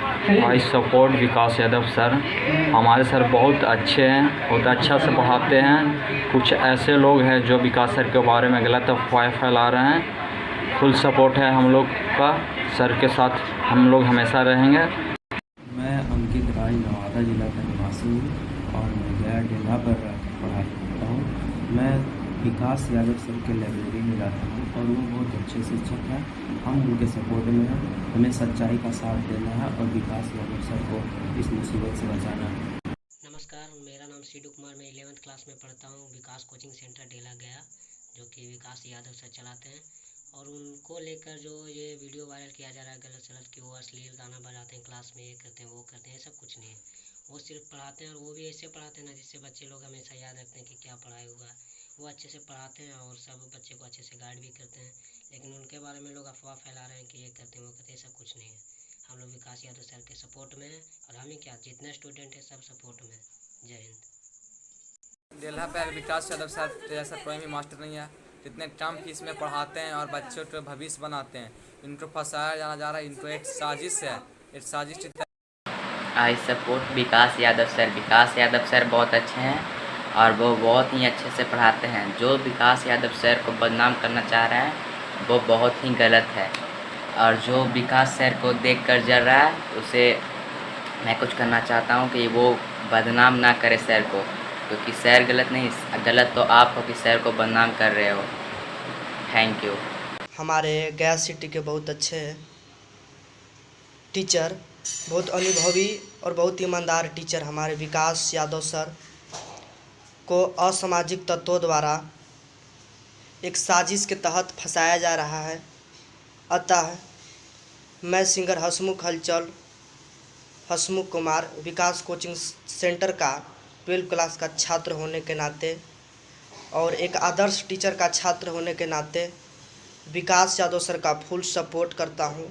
I support Vikas Yadav sir. हमारे sir बहुत अच्छे हैं, बहुत अच्छा से पढ़ाते हैं। कुछ ऐसे लोग हैं जो विकास सर के बारे में गलत अफवाहें फैला रहे हैं। फुल सपोर्ट है हम लोग का, सर के साथ हम लोग हमेशा रहेंगे। मैं अंकित राज नवादा जिला का निवासी हूँ और मैं गया डेल्हा पर पढ़ाई करता हूँ। मैं विकास यादव सर के लाइब्रेरी में जाता हूँ और वो बहुत अच्छे शिक्षक हैं। हम उनके सपोर्ट में हैं। हमें सच्चाई का साथ देना है और विकास यादव सर को इस मुसीबत से बचाना है। नमस्कार, मेरा नाम सीडू कुमार, मैं 11th क्लास में पढ़ता हूँ। विकास कोचिंग सेंटर डेला गया, जो कि विकास यादव सर चलाते हैं। और उनको लेकर जो ये वीडियो वायरल किया जा रहा है गलत सलत कि वो अश्लील गाना बजाते हैं क्लास में, ये करते हैं वो करते हैं, ऐसा कुछ नहीं है। वो सिर्फ पढ़ाते हैं और वो भी ऐसे पढ़ाते हैं ना जिससे बच्चे लोग हमेशा याद रखते हैं कि क्या पढ़ाई हुआ है। वो अच्छे से पढ़ाते हैं और सब बच्चे को अच्छे से गाइड भी करते हैं। लेकिन उनके बारे में लोग अफवाह फैला रहे हैं कि ये करते हैं वो करते हैं, ऐसा कुछ नहीं है। हम लोग विकास यादव सर के सपोर्ट में हैं और हम ही क्या, जितने स्टूडेंट हैं सब सपोर्ट में हैं। जय हिंद। डेल्हा पे विकास यादव सर जैसा कोई भी मास्टर नहीं है। जितने कम फीस में पढ़ाते हैं और बच्चों को भविष्य बनाते हैं। इनको फंसाया जाना जा रहा है, इनको एक साजिश है, एक साजिश। I support Vikas Yadav sir. Vikas Yadav sir बहुत अच्छे हैं और वो बहुत ही अच्छे से पढ़ाते हैं। जो विकास यादव सर को बदनाम करना चाह रहे हैं वो बहुत ही गलत है, और जो विकास सर को देखकर जल रहा है उसे मैं कुछ करना चाहता हूँ कि वो बदनाम ना करे सर को, क्योंकि सर गलत नहीं, गलत तो आप हो कि सर को बदनाम कर रहे हो। Thank you. हमारे गया सिटी के बहुत अच्छे टीचर, बहुत अनुभवी और बहुत ईमानदार टीचर हमारे विकास यादव सर को असामाजिक तत्वों द्वारा एक साजिश के तहत फंसाया जा रहा है। अतः मैं सिंगर हसमुख कुमार विकास कोचिंग सेंटर का 12 क्लास का छात्र होने के नाते और एक आदर्श टीचर का छात्र होने के नाते विकास यादव सर का फुल सपोर्ट करता हूँ।